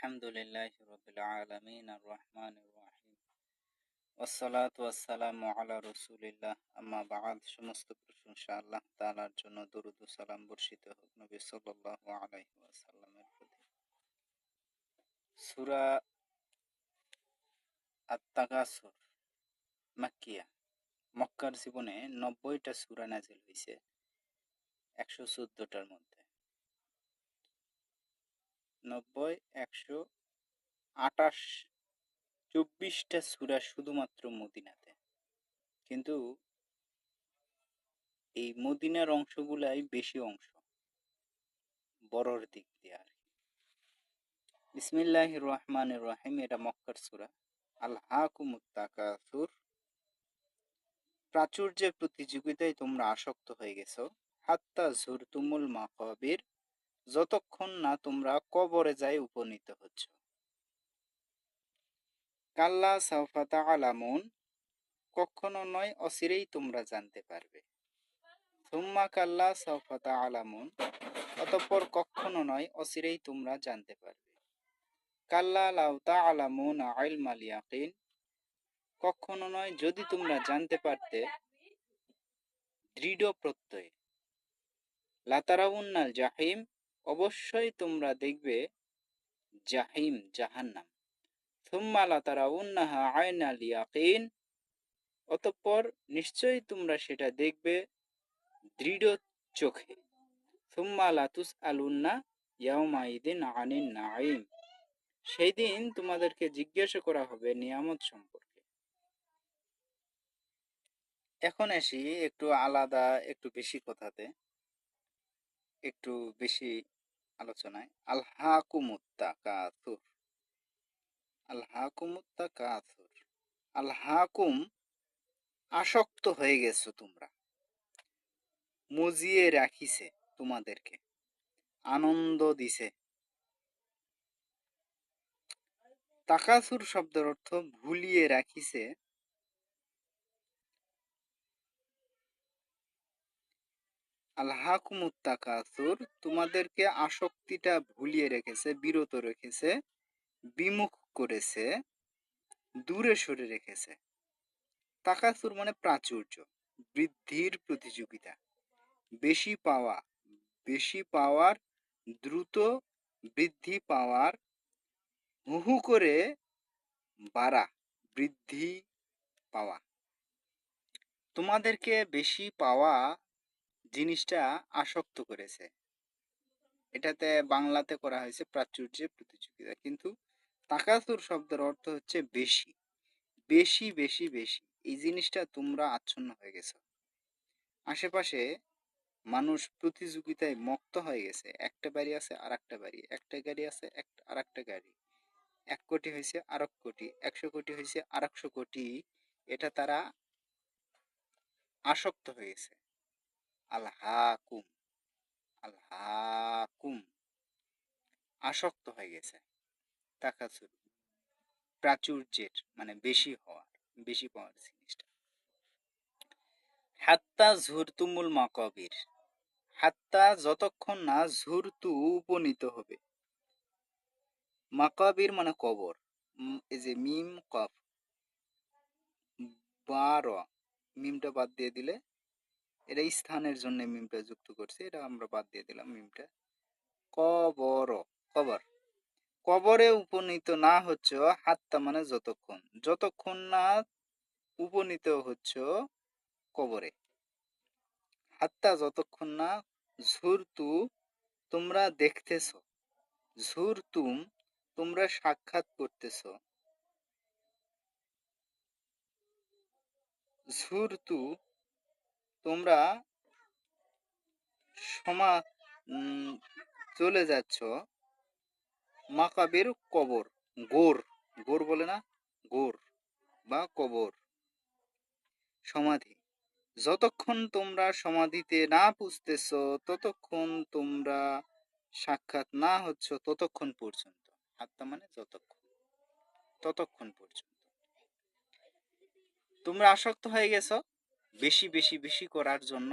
আলহামদুলিল্লাহি রাব্বিল আলামিন আর রহমানির রহিম ওয়াসসালাতু ওয়াসসালামু আলা রাসূলিল্লাহ আম্মা বা'দ। সমস্ত প্রশংসা আল্লাহ তাআলার জন্য, দরুদ ও সালাম বর্ষিত হোক নবী সাল্লাল্লাহু আলাইহি ওয়াসাল্লামের প্রতি। সূরা আত-তাকাসুর মাক্কিয়া। মক্কার জীবনে ৯০টা সূরা নাযিল হয়েছে ১১৪টার মধ্যে। ৯০, ১২৮, ২৪টা সূরা শুধুমাত্র মদিনাতে। কিন্তু এই মদিনার অংশগুলাই বেশি অংশ, বড়র দিক দিয়ে আর কি। বিসমিল্লাহির রহমানির রহিম। এটা মক্কার সূরা। আলহাকুমুত তাকাসুর, প্রাচুর্যের প্রতিযোগিতায় তোমরা আসক্ত হয়ে গেছো। হাত্তা জুরতুমুল মাকাবির, যতক্ষণ না তোমরা কবরে যাই উপনীত হচ্ছ। কাল্লা সাওফা তা'লামুন, কখনো নয় অচিরেই তোমরা জানতে পারবে। সুম্মা কাল্লা সাওফা তা'লামুন, অতঃপর কখনো নয় অচিরেই তোমরা জানতে পারবে। কাল্লা লাউ তা'লামুনা ইলমাল ইয়াকিন, কখনো নয় যদি তোমরা জানতে পারতে দৃঢ় প্রত্যয়ে। লাতারাউন্নাল জাহিম, অবশ্যই তোমরা দেখবে জাহিম, জাহান্নাম। সুম্মা লাতারাউন্নাহা আইনাল ইয়াকিন, অতঃপর নিশ্চয়ই তোমরা সেটা দেখবে দৃঢ় চোখে। সুম্মা লাতুসআলুন্না ইয়াওমাইদিন আনিন নাঈম, সেই দিন তোমাদেরকে জিজ্ঞাসা করা হবে নিয়ামত সম্পর্কে। এখন আসি একটু আলাদা, একটু বেশি কথাতে, একটু বেশি আলোচনায়। আলহাকুমুত তাকাসুর, আলহাকুমুত তাকাসুর। আলহাকুম, আসক্ত হয়ে গেছো তোমরা, মজিয়ে রাখিছে তোমাদেরকে, আনন্দ দিছে। তাকাসুর শব্দের অর্থ ভুলিয়ে রাখিছে। আলহাকুমুত তাকাসুর, তোমাদেরকে আসক্তিটা ভুলিয়ে রেখেছে, বিরত রেখেছে, বিমুখ করেছে, দূরে সরে রেখেছে। তাকাসুর মানে প্রাচুর্য, বৃদ্ধির প্রতিযোগিতা, বেশি পাওয়া, বেশি পাওয়ার, দ্রুত বৃদ্ধি পাওয়ার, হু হু করে বাড়া, বৃদ্ধি পাওয়া। তোমাদেরকে বেশি পাওয়া জিনিসটা আসক্ত করেছে। এটাতে বাংলাতে করা হয়েছে প্রাচুর্যের প্রতিযোগিতা, কিন্তু তাকাসুর শব্দের অর্থ হচ্ছে বেশি, বেশি বেশি বেশি। এই জিনিসটা তোমরা আচ্ছন্ন হয়ে গেছো। আশেপাশে মানুষ প্রতিযোগিতায় মত্ত হয়ে গেছে। একটা বাড়ি আছে আর একটা বাড়ি, একটা গাড়ি আছে আর একটা গাড়ি, ১ কোটি হয়েছে আর ১ কোটি, ১০০ কোটি হয়েছে আর ১০০ কোটি। এটা তারা আসক্ত হয়ে গেছে। আলহাকুম, আলহাকুম, আসক্ত হয়ে গেছে। তাকাসুর প্রাচুর্যের মানে বেশি হওয়ার, বেশি পাওয়ার জিনিসটা। হাত্তা ঝুরতুমুল মাকাবির, হাত্তা যতক্ষণ না ঝুরতু উপনীত হবে। মাকাবির মানে কবর। এই যে মিম কফ বার, মিমটা বাদ দিয়ে দিলে, এটা স্থানের জন্য মিমটা যুক্ত করছে, এটা আমরা বাদ দিয়ে দিলাম মিমটা। কবর, কবর, কবরে উপনীত না হচ্ছ। হাত্তা মানে যতক্ষণ, যতক্ষণ না উপনীত হচ্ছ কবরে। হাত্তা যতক্ষণ না, ঝুরতু তোমরা দেখতেছ, ঝুরতুম তোমরা সাক্ষাৎ করতেছ, ঝুরতু তোমরা সমা চলে যাচ্ছ, মাকাবির কবর, গোর, গোর বলে না, গোর বা কবর, সমাধি। যতক্ষণ তোমরা সমাধিতে না পুজতেছ, ততক্ষণ তোমরা সাক্ষাৎ না হচ্ছ, ততক্ষণ পর্যন্ত। হাত্তা মানে যতক্ষণ, ততক্ষণ পর্যন্ত তোমরা আসক্ত হয়ে গেছো বেশি বেশি বেশি করার জন্য।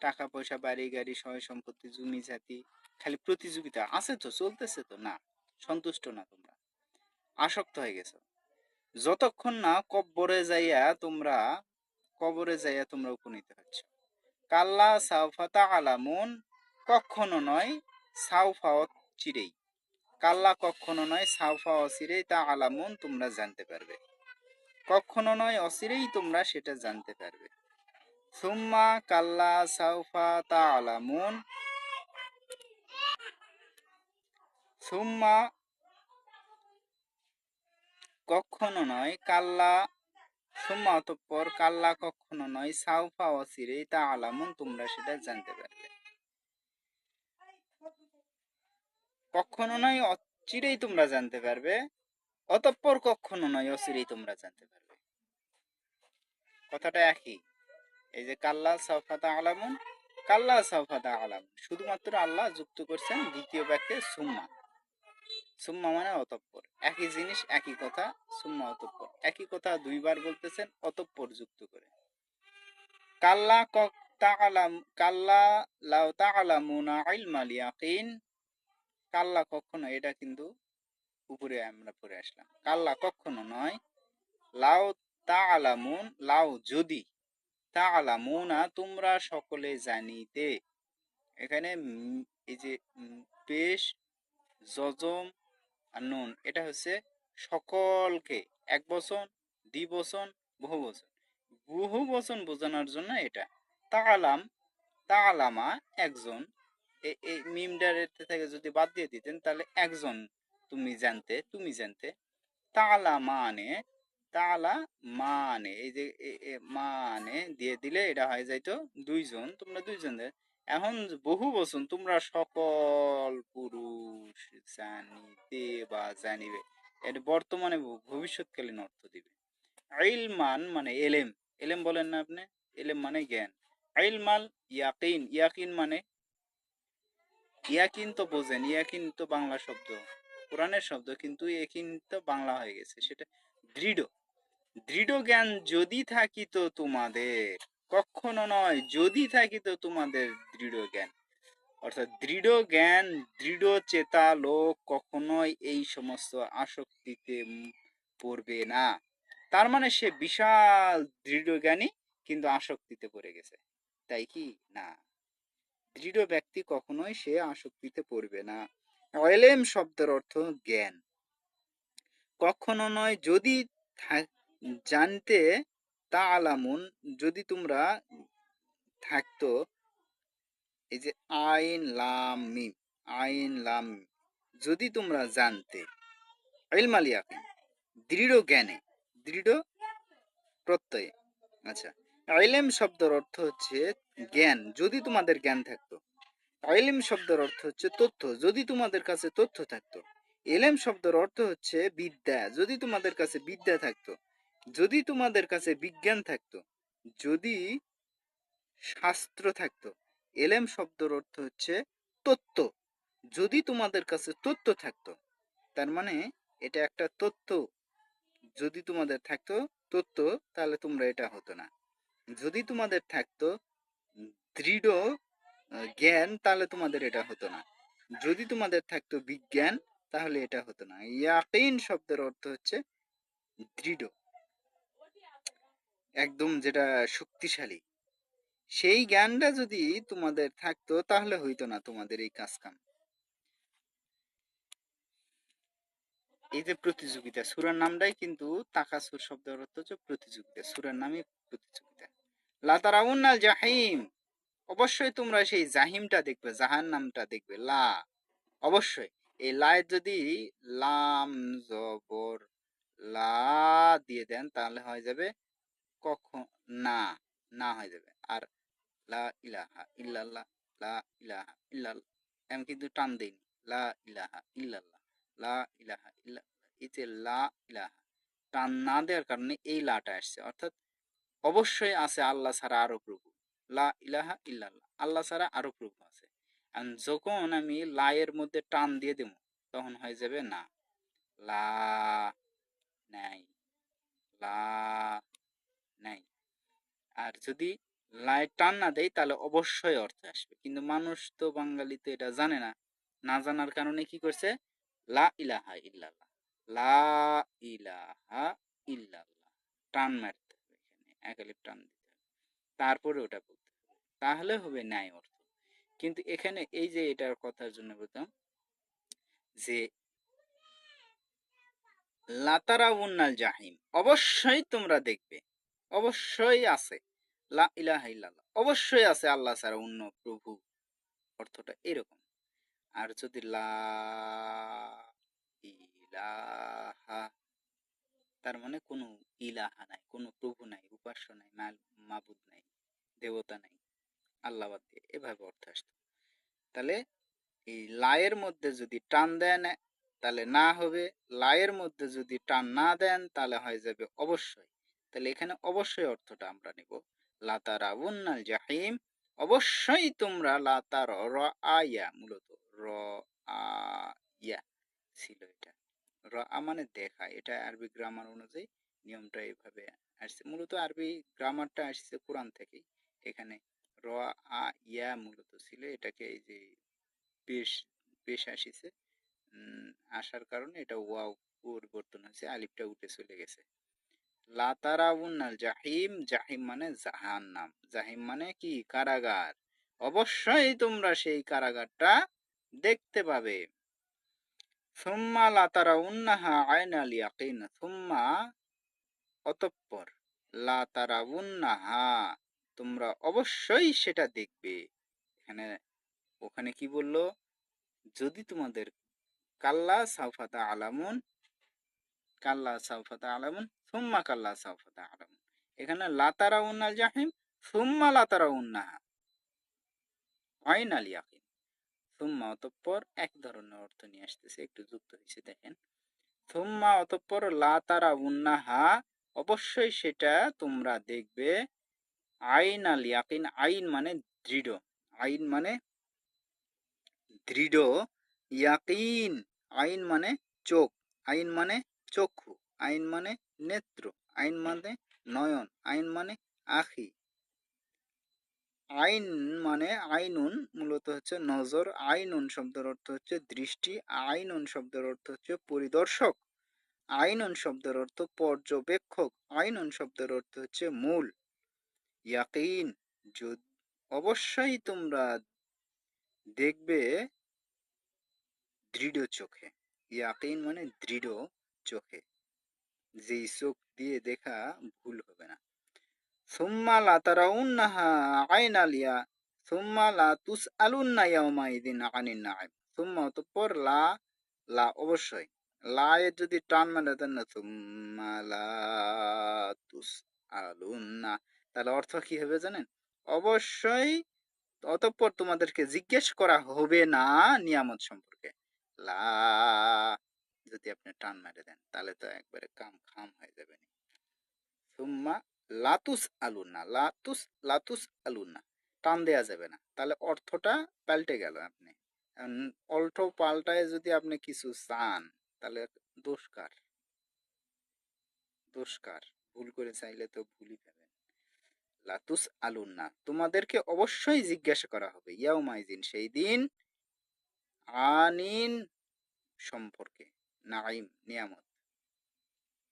টাকা পয়সা, বাড়ি গাড়ি, সয় সম্পত্তি, জমি জাতি, খালি প্রতিযোগিতা আছে তো, চলতেছে তো না, সন্তুষ্ট না, তোমরা আসক্ত হয়ে গেছো। যতক্ষণ না কবরে যাইয়া তোমরা উপনীত হচ্ছ। কাল্লা সাউফা তাআলামুন, কখনো নয়, সাউফা চিরেই, কাল্লা কখনো নয়, সাউফা অচিরেই, তাআলামুন তোমরা জানতে পারবে, কখনো নয় অচিরেই তোমরা সেটা জানতে পারবে। সুম্মা কাল্লা সাউফা তাআলামুন, সুম্মা কখনো নয়, কাল্লা, সুম্মা অতঃপর, কাল্লা কখনো নয়, সাউফা অচিরেই, তাআলামুন তোমরা সেটা জানতে পারবে। কখনো নয় অচিরেই তোমরা জানতে পারবে, অতঃপর কখনো নয় অচিরেই তোমরা জানতে পারবে। কথাটা একই। এই যে কাল্লা সাউফা তাআলামুন, কাল্লা সাউফা তাআলামুন, শুধুমাত্র আল্লাহ যুক্ত করছেন দ্বিতীয় বাক্যে সুম্মা। সুম্মা মানে অতঃপর, একই জিনিস একই কথা। সুম্মা অতঃপর, একই কথা দুইবার বলতেছেন অতঃপর যুক্ত করে। কাল্লা তাআলাম, কাল্লা লাউ তাআলামুনা ইলমাল ইয়াকিন, কাল্লা কখনো, এটা কিন্তু উপরে আমরা পড়ে আসলাম, কাল্লা কখনো নয়, লাউ তাআলামুন, লাউ যদি, তাআলামুনা তোমরা সকলে জানিতে, এখানে এই যে পেশ, যজম আর নুন, এটা হচ্ছে সকলকে, এক বচন, দ্বিবচন, বহু বচন, বহু বচন বোঝানোর জন্য এটা। তাআলাম, তাআলামা একজন, এই মিমটার থেকে যদি বাদ দিয়ে দিতেন তাহলে একজন, তুমি জানতে, তুমি জানতে। তাআলা মানে, তাআলা মানে, এই যে মানে দিয়ে দিলে এটা হয়ে যাইতো দুইজন, তোমরা দুইজন। এখন বহু বচন, তোমরা সকল পুরুষ জানিতে বা জানিবে, এটা বর্তমানে ভবিষ্যৎকালীন অর্থ দিবে। ইলমান মানে এলেম, এলেম বলেন না আপনি, এলেম মানে জ্ঞান। ইলমাল ইয়াকিন, ইয়াকিন মানে, ইয়াকিন তো বোঝেন, ইয়াকিন তো বাংলা শব্দ, কোরআনের শব্দ, কিন্তু ইয়াকিন তো বাংলা হয়ে গেছে, সেটা দৃঢ়, দৃঢ় জ্ঞান যদি থাকিত তোমাদের, কখনো নয় যদি থাকিত তোমাদের দৃঢ় জ্ঞান, অর্থাৎ দৃঢ় জ্ঞান, দৃঢ় চেতা লোক কখনোই এই সমস্ত আসক্তিতে পড়বে না। তার মানে সে বিশাল দৃঢ় জ্ঞানী, কিন্তু আসক্তিতে পড়ে গেছে, তাই কি না? দৃঢ় ব্যক্তি কখনোই সে আসক্তিতে পড়বে না। এলেম শব্দের অর্থ জ্ঞান, কখনো নয় যদি জানতে, তাআলামুন যদি তোমরা থাকতো, এই যে আইন লাম মিম, আইন লাম মিম, যদি তোমরা জানতে, ইলমাল ইয়াকিন দৃঢ় জ্ঞানে, দৃঢ় প্রত্যয়ে। আচ্ছা, ইলম শব্দের অর্থ হচ্ছে জ্ঞান, যদি তোমাদের জ্ঞান থাকতো। ইলম শব্দের অর্থ হচ্ছে তথ্য, যদি তোমাদের কাছে তথ্য থাকতো। এলেম শব্দের অর্থ হচ্ছে বিদ্যা, যদি তোমাদের কাছে বিদ্যা থাকতো, যদি তোমাদের কাছে বিজ্ঞান থাকতো, যদি শাস্ত্র থাকতো। এলেম শব্দের অর্থ হচ্ছে তত্ত্ব, যদি তোমাদের কাছে তথ্য থাকতো, তার মানে এটা একটা তথ্য, যদি তোমাদের থাকতো তথ্য, তাহলে তোমরা এটা হতো না। যদি তোমাদের থাকতো দৃঢ় জ্ঞান, তাহলে তোমাদের এটা হতো না। যদি তোমাদের থাকতো বিজ্ঞান, তাহলে এটা হতো না। ইয়াকিন শব্দের অর্থ হচ্ছে দৃঢ়, একদম যেটা শক্তিশালী, সেই জ্ঞানটা যদি তোমাদের থাকতো তাহলে হইতো না তোমাদের এই কাজ কাম। এই যে প্রতিযোগিতা, সূরার নামটাই কিন্তু তাকাসুর শব্দের অর্থ হচ্ছে প্রতিযোগিতা, সূরার নামই প্রতিযোগিতা। লা তারাউন্নাল জাহিম, অবশ্যই তোমরা সেই জাহিমটা দেখবে, জাহান্নামটা দেখবে। লা, অবশ্যই, এই লায় যদি লাম জবর লা দিয়ে দেন তাহলে হয়ে যাবে কখন, না, না হয়ে যাবে। আর লা ইলাহা ইল্লাল্লাহ, লা ইলাহা ইল্লাল্লাহ, আমি কিন্তু টান দেইনি, লা ইলাহা ইল্লাল্লাহ, লা ইলাহা ইল্লা, এই যে লা ইলাহা, টান না দেওয়ার কারণে এই লাটা আসছে, অর্থাৎ অবশ্যই আছে আল্লাহ ছাড়া আরো প্রভু। লা ইলাহা ইল্লাল্লাহ, আল্লাহ ছাড়া আরো প্রভু আছে। আর যখন আমি লা এর মধ্যে টান দিয়ে দেব, তখন হয়ে যাবে না, লা নাই, লা নাই। আর যদি লাই টান না দেয় তাহলে অবশ্যই অর্থ আসবে, কিন্তু মানুষ তো, বাঙালি তো এটা জানে না, না জানার কারণে কি করছে, লা ইলাহা ইল্লাল্লাহ, লা ইলাহা ইল্লাল্লাহ, টান মারতে হবে, এখানে এক আলিফ টান দিতে হবে, তারপরে ওটা বলতে হবে, তাহলে হবে ন্যায় অর্থ। কিন্তু এখানে এই যে এটার কথার জন্য বলতাম যে লাতারাউন্নাল জাহিম, অবশ্যই তোমরা দেখবে, অবশ্যই আছে, লা ইলাহা ইল্লাল্লাহ, অবশ্যই আছে আল্লাহ ছাড়া অন্য প্রভু, অর্থটা এরকম। আর যদি লা ইলাহা, তার মানে কোনো ইলাহা নাই, কোনো প্রভু নাই, উপাস্য নাই, মাবুদ নাই, দেবতা নাই, আল্লাহ বাদ দিয়ে, এভাবে অর্থ আসতো। তাহলে এই লায়ের মধ্যে যদি টান দেন তাহলে না হবে, লায়ের মধ্যে যদি টান না দেন তাহলে হয়ে যাবে অবশ্যই। তাহলে এখানে অবশ্যই অর্থটা আমরা নিব লাতারাউন্নাল জাহিম, অবশ্যই তোমরা লাতার র আয়া, মূলত র আয়া ছিল এটা, র আ মানে দেখা, এটা আরবি গ্রামার অনুযায়ী নিয়মটা এইভাবে আসছে, মূলত আরবি গ্রামারটা আসছে কোরআন থেকেই। এখানে র আ ইয়া মূলত ছিল, এটাকে এই যে পেশ, পেশ আসিছে, উম, আসার কারণে এটা ওয়াও পরিবর্তন হয়েছে, আলিফটা উঠে চলে গেছে। লা তারাউন্নাল জাহিম, জাহিম মানে জাহান্নাম, জাহিম মানে কি, কারাগার, অবশ্যই তোমরা সেই কারাগারটা দেখতে পাবে। সুম্মা লা তারাউন্নাহা আইনাল ইয়াকিন, সুম্মা অতঃপর, লা তারাউন্নাহা তোমরা অবশ্যই সেটা দেখবে। এখানে, ওখানে কি বললো, যদি তোমাদের, কাল্লা সাউফাতা আলামুন, কাল্লা সাউফাতা আলামুন, সুম্মা কাল্লা সাউফাতা আলামুন, এখানে লাতারাউন্নাল জাহিম, সুম্মা লাতারাউন্নাহা আইনাল ইয়াকিন, সুম্মা অতঃপর এক ধরনের অর্থ নিয়ে আসতেছে, একটু যুক্ত হয়েছে দেখেন, সুম্মা অতঃপর লাতারাউন্নাহা অবশ্যই সেটা তোমরা দেখবে, আইনাল ইয়াকিন, আইন মানে দৃঢ়, আইন মানে দৃঢ়, ইয়াকিন, আইন মানে চোখ, আইন মানে চক্ষু, আইন মানে নেত্র, আইন মানে নয়ন, আইন মানে আখি, আইন মানে আইনুন মূলত হচ্ছে নজর, আইনুন শব্দের অর্থ হচ্ছে দৃষ্টি, আইনুন শব্দের অর্থ হচ্ছে পরিদর্শক, আইনুন শব্দের অর্থ পর্যবেক্ষক, আইনুন শব্দের অর্থ হচ্ছে মূল। ইয়াকিন, অবশ্যই তোমরা দেখবে দৃঢ় চোখে, ইয়াকিন মানে দৃঢ় চোখে, যেই চোখ দিয়ে দেখা ভুল হবে না। সুম্মা লা তারাউন্নাহা আইনাল ইয়া, সুম্মা লা তুসআলুন্না ইয়াউমাইযিন আনিন নাঈম, সুম্মা অতঃপর লা, লা অবশ্যই, লা এর যদি টান মানে দেন না, সুম্মা লা তুসআলুন্না, তাহলে অর্থ কি হবে জানেন, অবশ্যই, অতঃপর তোমাদেরকে জিজ্ঞেস করা হবে না নিয়ামত সম্পর্কে, লা যদি আপনি টান মেরে দেন তাহলে তো একবারে কাম খাম হয়ে যাবে। সুম্মা লাতুস আলুনা, লাতুস, লাতুস আলুনা, টান দেয়া যাবে না, তাহলে অর্থটা পাল্টে গেল। আপনি অল্প পাল্টায় যদি আপনি কিছু চান তাহলে দোষ কার, দোষ কার, ভুল করে চাইলে তো ভুলই পাবেন। লাতুস আলুনা, তোমাদেরকে অবশ্যই জিজ্ঞাসা করা হবে, ইয়াউমাইজিন সেই দিন, আনিন সম্পর্কে, নাইম নিয়ামত,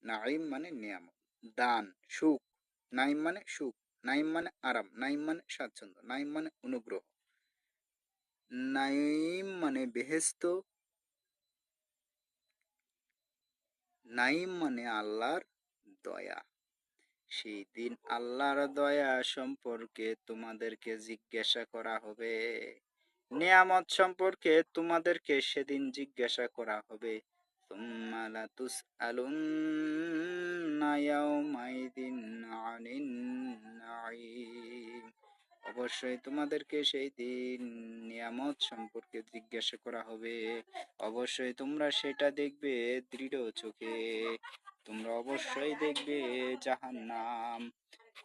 নাইম মানে নিয়ামত, দান, সুখ, নাইম মানে সুখ, নাইম মানে আরাম, নাইম মানে স্বাচ্ছন্দ্য, নাইম মানে অনুগ্রহ, নাইম মানে বেহেস্ত, নাইম মানে আল্লাহর দয়া, সেই দিন আল্লাহর দয়া সম্পর্কে তোমাদেরকে জিজ্ঞাসা করা হবে, নিয়ামত সম্পর্কে তোমাদেরকে সেদিন জিজ্ঞাসা করা হবে। সুম্মা লাতুসআলুন্না ইয়াউমাইযিন আনিন নাঈম, অবশ্যই তোমাদেরকে সেই দিন নিয়ামত সম্পর্কে জিজ্ঞাসা করা হবে, অবশ্যই তোমরা সেটা দেখবে দৃঢ় চোখে, তোমরা অবশ্যই দেখবে জাহান্নাম,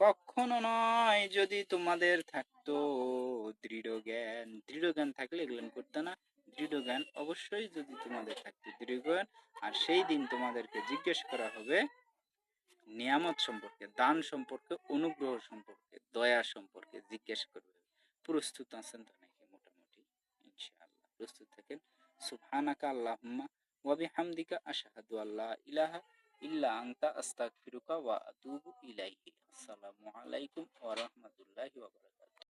কখনো নয় যদি তোমাদের থাকতো দৃঢ় জ্ঞান, দৃঢ় জ্ঞান থাকলে এগুলো করতে না, দৃঢ় জ্ঞান অবশ্যই যদি তোমাদের থাকতো, দৃঢ় জ্ঞান, আর সেই দিন তোমাদেরকে জিজ্ঞেস করা হবে নিয়ামত সম্পর্কে, দান সম্পর্কে, অনুগ্রহ সম্পর্কে, দয়া সম্পর্কে জিজ্ঞেস করবে। প্রস্তুত আছেন তো নাকি? মোটামুটি ইনশাআল্লাহ প্রস্তুত থাকেন। সুবহানাকা আল্লাহুম্মা ওয়া বিহামদিকা আশহাদু আল্লা ইলাহা ইল্লা আনতা আস্তাগফিরুকা ওয়া আতুবু ইলাইহি। আসসালামু আলাইকুম ওয়া রাহমাতুল্লাহি ওয়া বারাকাতুহু।